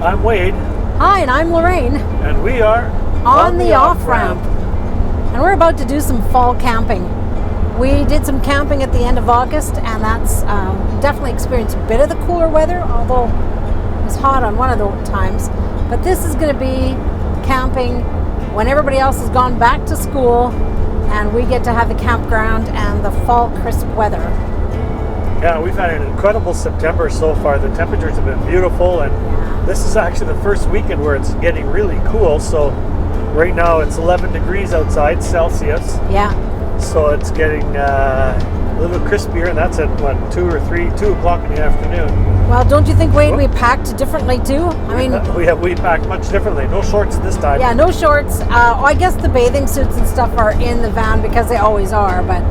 I'm Wade. Hi, and I'm Lorraine. And we are on the off-ramp. And we're about to do some fall camping. We did some camping at the end of August, and that's definitely experienced a bit of the cooler weather, although it was hot on one of the times. But this is going to be camping when everybody else has gone back to school, and we get to have the campground and the fall crisp weather. Yeah, we've had an incredible September so far. The temperatures have been beautiful, and this is actually the first weekend where it's getting really cool. So right now it's 11 degrees outside Celsius. Yeah. So it's getting a little crispier, and that's at what, 2 o'clock in the afternoon. Well, don't you think, Wade, we packed differently too? I mean, we packed much differently. No shorts this time. Yeah, no shorts. I guess the bathing suits and stuff are in the van because they always are. But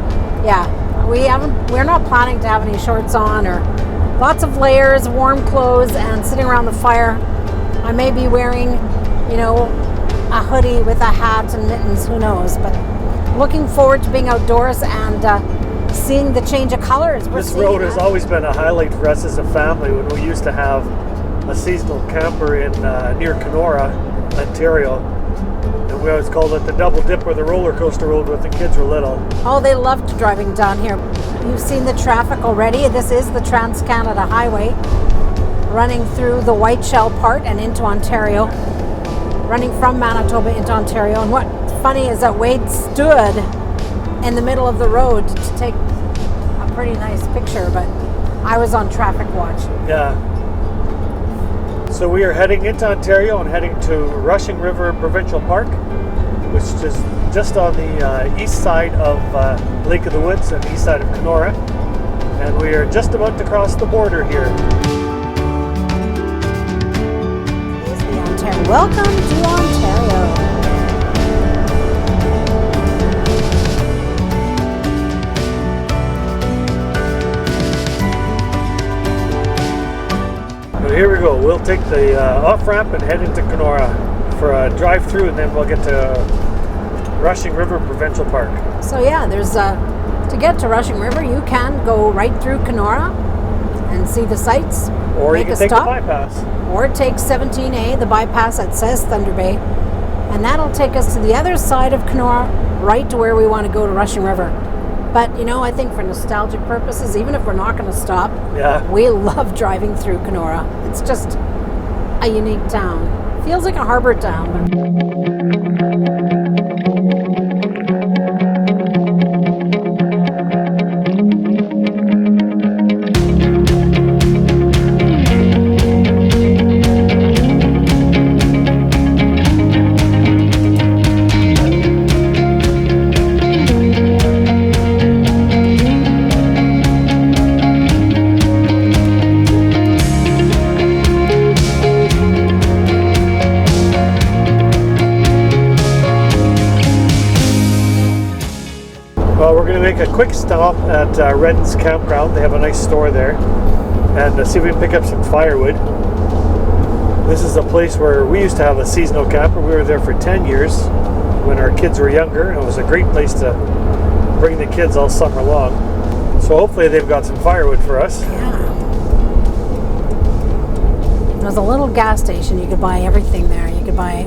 yeah, we're not planning to have any shorts on, or lots of layers, warm clothes, and sitting around the fire. I may be wearing, a hoodie with a hat and mittens. Who knows? But looking forward to being outdoors and seeing the change of colors. This road has always been a highlight for us as a family. When we used to have a seasonal camper in near Kenora, Ontario, and we always called it the double dip or the roller coaster road when the kids were little. Oh, they loved driving down here. You've seen the traffic already. This is the Trans-Canada Highway running through the Whiteshell part and into Ontario, running from Manitoba into Ontario. And what's funny is that Wade stood in the middle of the road to take a pretty nice picture, but I was on traffic watch. Yeah. So we are heading into Ontario and heading to Rushing River Provincial Park, which is just on the east side of Lake of the Woods and east side of Kenora. And we are just about to cross the border here. Here's the Ontario. Welcome to Ontario. Here we go. We'll take the off-ramp and head into Kenora for a drive-through, and then we'll get to Rushing River Provincial Park. So yeah, there's to get to Rushing River, you can go right through Kenora and see the sights. Or make you can a take stop, the bypass. or take 17A, the bypass that says Thunder Bay, and that'll take us to the other side of Kenora, right to where we want to go to Rushing River. But, I think for nostalgic purposes, even if we're not going to stop, we love driving through Kenora. It's just a unique town. Feels like a harbor town. Well, we're going to make a quick stop at Redden's Campground. They have a nice store there, and see if we can pick up some firewood. This is a place where we used to have a seasonal camper. We were there for 10 years when our kids were younger, and it was a great place to bring the kids all summer long. So hopefully they've got some firewood for us. Yeah. There's a little gas station. You could buy everything there. You could buy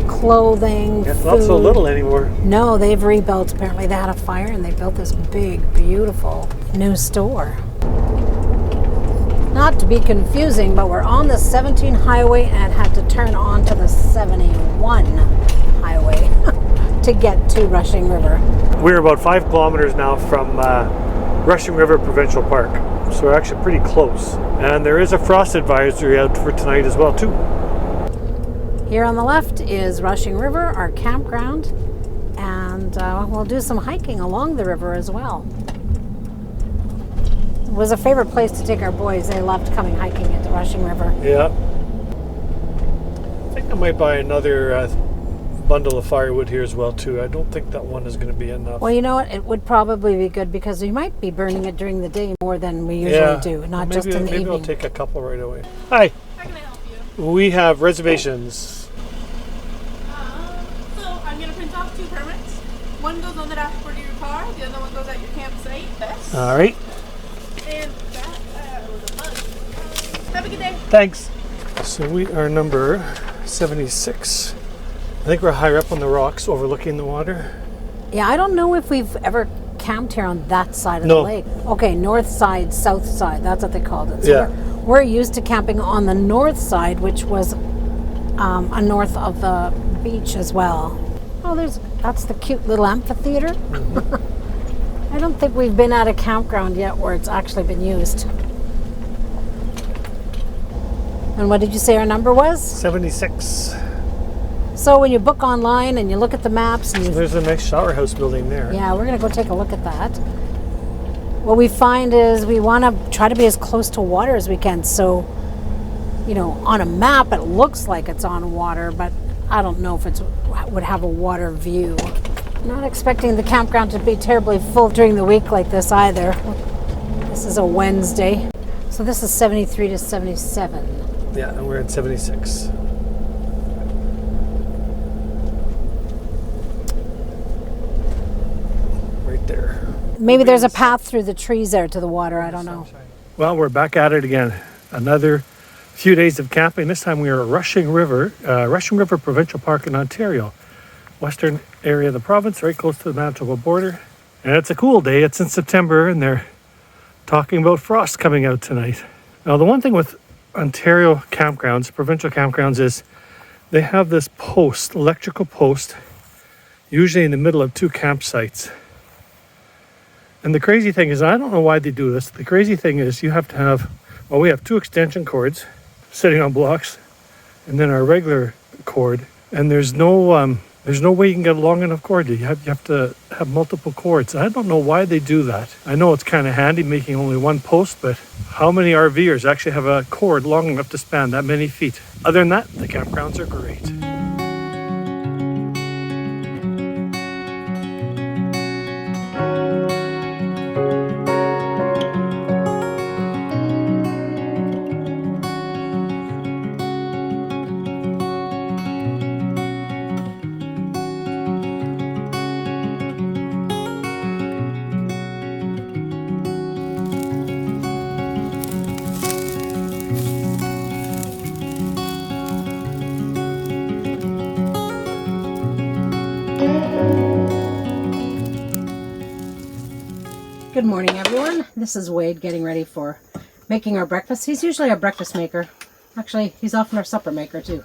clothing, It's food. not so little anymore. No, they've rebuilt. Apparently they had a fire and they built this big, beautiful new store. Not to be confusing, but we're on the 17 highway and had to turn onto the 71 highway to get to Rushing River. We're about 5 kilometers now from Rushing River Provincial Park, so we're actually pretty close. And there is a frost advisory out for tonight as well too. Here on the left is Rushing River, our campground, and we'll do some hiking along the river as well. It was a favorite place to take our boys. They loved coming hiking into Rushing River. Yeah. I think I might buy another bundle of firewood here as well too. I don't think that one is going to be enough. Well, you know what? It would probably be good because we might be burning it during the day more than we usually do, not just in the evening. Maybe I'll take a couple right away. Hi. How can I help you? We have reservations. So I'm going to print off 2 permits. One goes on the dashboard of your car, the other one goes at your campsite. All right. And that was a bug. Have a good day. Thanks. So we are number 76. I think we're higher up on the rocks overlooking the water. Yeah, I don't know if we've ever camped here on that side of the lake. Okay, north side, south side, that's what they called it. So Yeah. we're used to camping on the north side, which was north of the beach as well. Oh, that's the cute little amphitheater. I don't think we've been at a campground yet where it's actually been used. And what did you say our number was? 76. So when you book online and you look at the maps and So there's a nice shower house building there. yeah, we're going to go take a look at that. What we find is we want to try to be as close to water as we can. So, you know, on a map it looks like it's on water, but I don't know if it would have a water view. Not expecting the campground to be terribly full during the week like this either. This is a Wednesday. So this is 73 to 77. Yeah, and we're at 76. Right there. Maybe there's a path through the trees there to the water. I don't know. Well, we're back at it again. Another few days of camping. This time we are at Rushing River Provincial Park in Ontario. Western area of the province, very close to the Manitoba border. And it's a cool day. It's in September and they're talking about frost coming out tonight. Now, the one thing with Ontario campgrounds, provincial campgrounds, is they have this post, electrical post, usually in the middle of two campsites. And the crazy thing is, I don't know why they do this. The crazy thing is you have to have, well, we have two extension cords sitting on blocks and then our regular cord. And there's no way you can get a long enough cord. You have to have multiple cords. I don't know why they do that. I know it's kind of handy making only one post, but how many RVers actually have a cord long enough to span that many feet? Other than that, the campgrounds are great. Good morning, everyone. This is Wade getting ready for making our breakfast. He's usually our breakfast maker. Actually, he's often our supper maker too.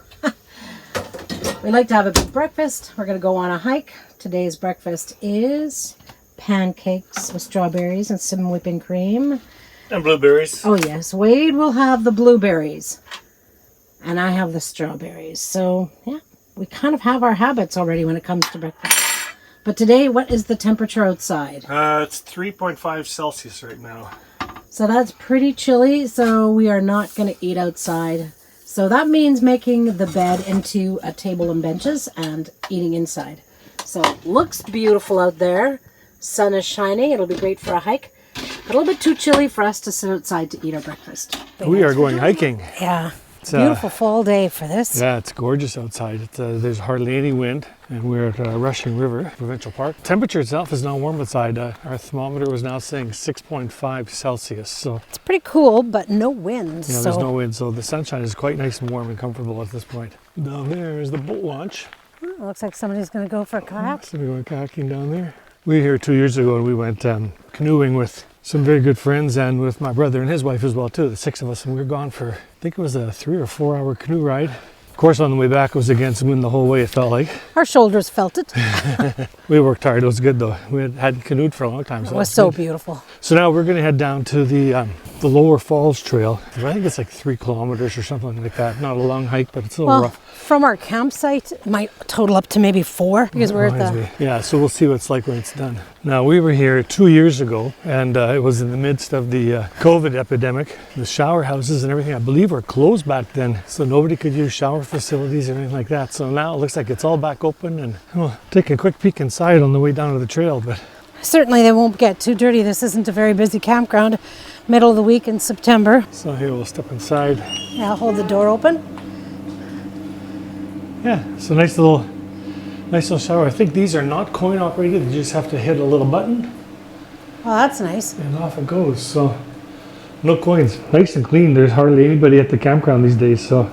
We like to have a big breakfast. We're going to go on a hike. Today's breakfast is pancakes with strawberries and some whipping cream. And blueberries. Oh yes, Wade will have the blueberries and I have the strawberries. So yeah, we kind of have our habits already when it comes to breakfast. But today, what is the temperature outside? It's 3.5 Celsius right now. So that's pretty chilly, so we are not going to eat outside. So that means making the bed into a table and benches and eating inside. So it looks beautiful out there. Sun is shining. It'll be great for a hike. A little bit too chilly for us to sit outside to eat our breakfast. We are going hiking. Yeah. It's a beautiful fall day for this. Yeah, it's gorgeous outside. There's hardly any wind, and we're at Rushing River Provincial Park. Temperature itself is not warm outside. Our thermometer was now saying 6.5 Celsius. So it's pretty cool, but no wind. Yeah, there's no wind, so the sunshine is quite nice and warm and comfortable at this point. Down there is the boat launch. It looks like somebody's going to go for a kayak. So we're going kayaking down there. We were here 2 years ago, and we went canoeing with some very good friends and with my brother and his wife as well too, the six of us, and we were gone for, I think it was a 3 or 4 hour canoe ride. Of course, on the way back it was against the wind the whole way, it felt like. Our shoulders felt it. We worked hard. It was good though. We hadn't canoed for a long time. So it was so beautiful. So now we're going to head down to the Lower Falls Trail. I think it's like 3 kilometers or something like that. Not a long hike, but it's a little rough. From our campsite, it might total up to maybe 4 because we're at the... Yeah, so we'll see what it's like when it's done. Now, we were here 2 years ago, and it was in the midst of the COVID epidemic. The shower houses and everything, I believe, were closed back then, so nobody could use shower facilities or anything like that. So now it looks like it's all back open, and we'll take a quick peek inside on the way down to the trail. But certainly they won't get too dirty. This isn't a very busy campground, middle of the week in September. So here we'll step inside. Yeah, I'll hold the door open. Yeah, so nice little shower. I think these are not coin operated. You just have to hit a little button. Oh, that's nice. And off it goes. So no coins. Nice and clean. There's hardly anybody at the campground these days. So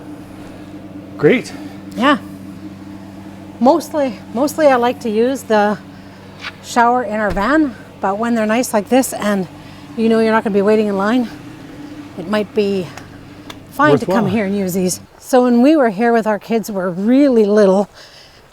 Great. Yeah. Mostly I like to use the shower in our van, but when they're nice like this and you know you're not going to be waiting in line, it might be fine to come here and use these. So when we were here with our kids, were really little,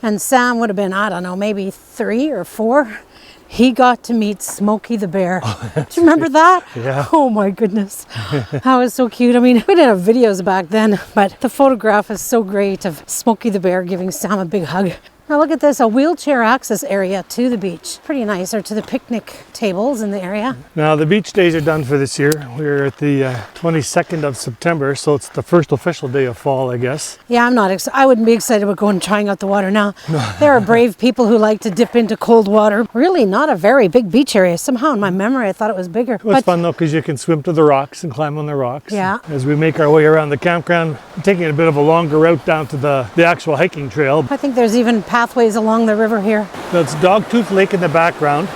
and Sam would have been, I don't know, maybe 3 or 4. He got to meet Smokey the bear. Do you remember that? Yeah. Oh my goodness. That was so cute. I mean, we didn't have videos back then, but the photograph is so great of Smokey the bear giving Sam a big hug. Now look at this, a wheelchair access area to the beach. Pretty nice, or to the picnic tables in the area. Now the beach days are done for this year. We're at the 22nd of September, so it's the first official day of fall, I guess. Yeah, I wouldn't be excited about going and trying out the water now. There are brave people who like to dip into cold water. Really not a very big beach area. Somehow in my memory I thought it was bigger. Well, it's fun though, because you can swim to the rocks and climb on the rocks. Yeah. As we make our way around the campground, taking a bit of a longer route down to the actual hiking trail. I think there's even pathways along the river here. That's Dogtooth Lake in the background.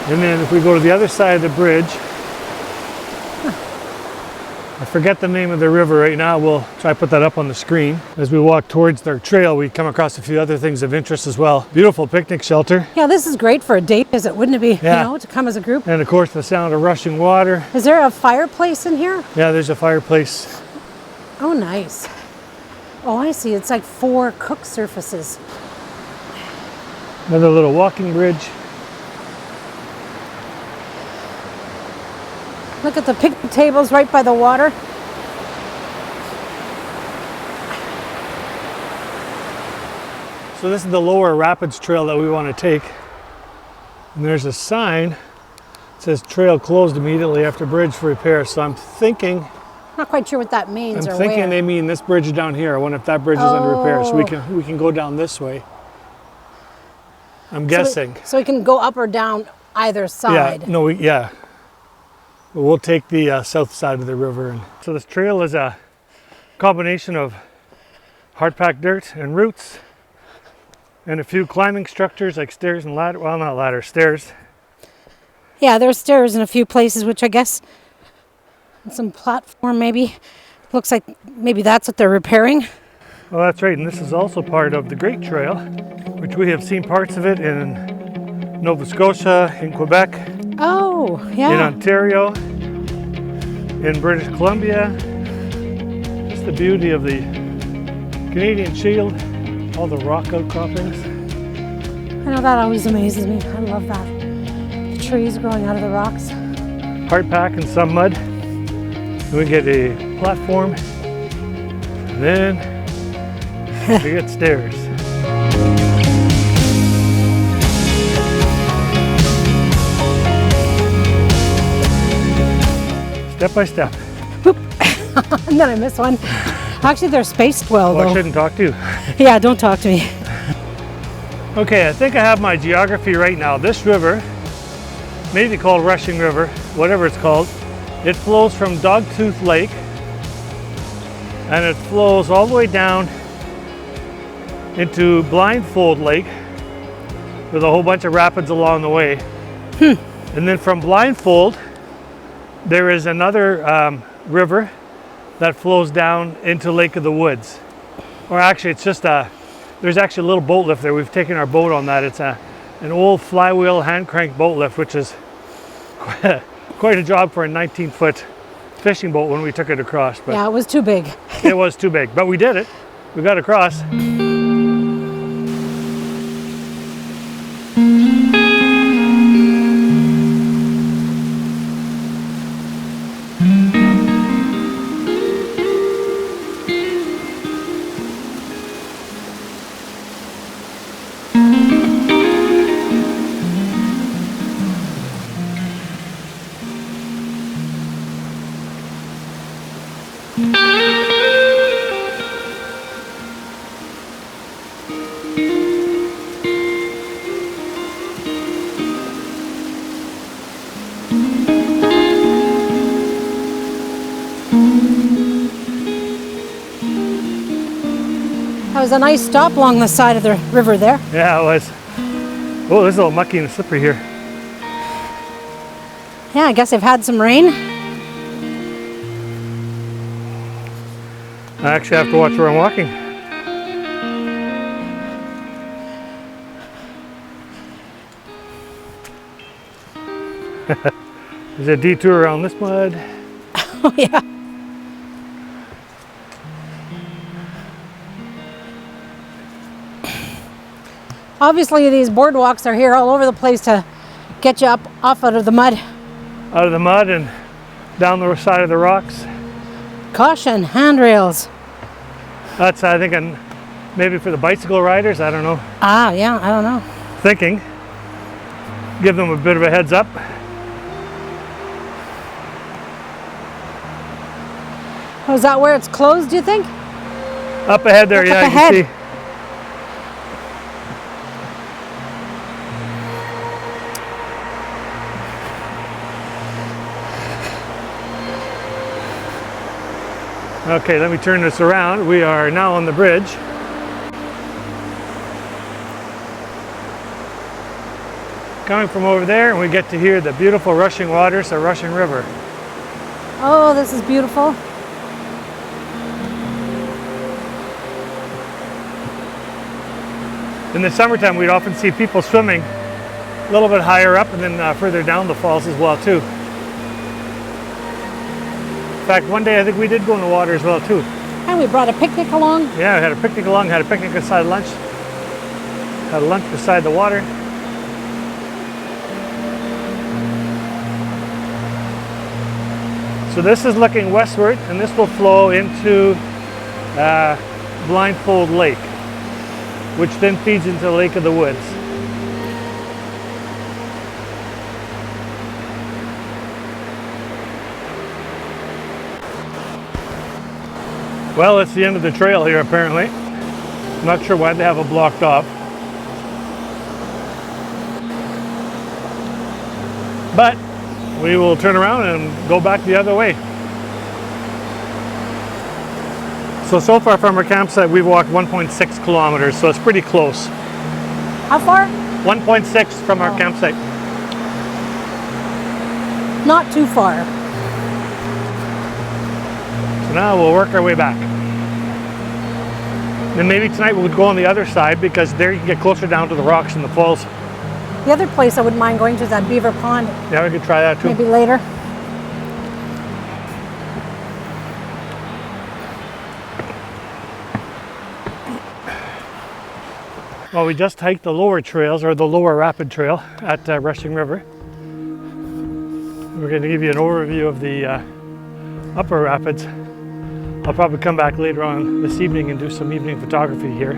And then if we go to the other side of the bridge, I forget the name of the river right now. We'll try to put that up on the screen. As we walk towards their trail, we come across a few other things of interest as well. Beautiful picnic shelter. Yeah, this is great for a date visit, wouldn't it be? Yeah. You know, to come as a group. And of course the sound of rushing water. Is there a fireplace in here? Yeah, there's a fireplace. Oh, nice. Oh, I see. It's like 4 cook surfaces. Another little walking bridge. Look at the picnic tables right by the water. So this is the lower rapids trail that we want to take. And there's a sign that says trail closed immediately after bridge for repair. So I'm thinking Not quite sure what that means. I'm thinking they mean this bridge down here. I wonder if that bridge is under repair. So we can go down this way. I'm guessing. So we can go up or down either side. Yeah, no, yeah. But we'll take the south side of the river. And so this trail is a combination of hard-packed dirt and roots and a few climbing structures like stairs and ladder. Well, not ladders, stairs. Yeah, there's stairs in a few places, which I guess some platform maybe. Looks like maybe that's what they're repairing. Well, that's right. And this is also part of the Great Trail, which we have seen parts of it in Nova Scotia, in Quebec, Oh, yeah. in Ontario, in British Columbia. Just the beauty of the Canadian Shield, all the rock outcroppings. I know, that always amazes me. I love that. The trees growing out of the rocks. Hard pack and some mud. And we get a platform, and then we get stairs. Step by step. And then I missed one. Actually, they're spaced well, Oh, I though. shouldn't talk to you. Yeah, don't talk to me. Okay, I think I have my geography right now. This river, maybe called Rushing River, whatever it's called, it flows from Dogtooth Lake, and it flows all the way down into Blindfold Lake with a whole bunch of rapids along the way. And then from Blindfold, there is another river that flows down into Lake of the Woods. Or actually, it's just there's actually a little boat lift there. We've taken our boat on that. It's an old flywheel hand crank boat lift, which is quite a job for a 19-foot fishing boat when we took it across. But Yeah, it was too big. it was too big, but we did it. We got across. That was a nice stop along the side of the river there. Yeah, it was. Oh, this is a little mucky and slippery here. Yeah, I guess they've had some rain. I actually have to watch where I'm walking. There's a detour around this mud. Oh, yeah. Obviously, these boardwalks are here all over the place to get you up off out of the mud. Out of the mud and down the side of the rocks. Caution, handrails. That's, I think, maybe for the bicycle riders, I don't know. Ah, yeah, I don't know. Thinking. Give them a bit of a heads up. Oh, is that where it's closed, do you think? Up ahead there, Up yeah, ahead. you can see. Okay, let me turn this around. We are now on the bridge. Coming from over there, and we get to hear the beautiful rushing waters of Rushing River. Oh, this is beautiful. In the summertime, we'd often see people swimming a little bit higher up and then further down the falls as well too. In fact, one day I think we did go in the water as well too. And we brought a picnic along. Yeah, we had a picnic along, had a picnic beside lunch. Had lunch beside the water. So this is looking westward, and this will flow into Blindfold Lake, which then feeds into Lake of the Woods. Well, it's the end of the trail here apparently. I'm not sure why they have it blocked off. But we will turn around and go back the other way. So far from our campsite, we've walked 1.6 kilometers, so it's pretty close. How far? 1.6 from our campsite. Not too far. So now we'll work our way back. Then maybe tonight we'll go on the other side because there you can get closer down to the rocks and the falls. The other place I wouldn't mind going to is that Beaver Pond. Yeah, we could try that too. Maybe later. Well, we just hiked the lower trails, or the lower rapid trail at Rushing River. We're going to give you an overview of the upper rapids. I'll probably come back later on this evening and do some evening photography here.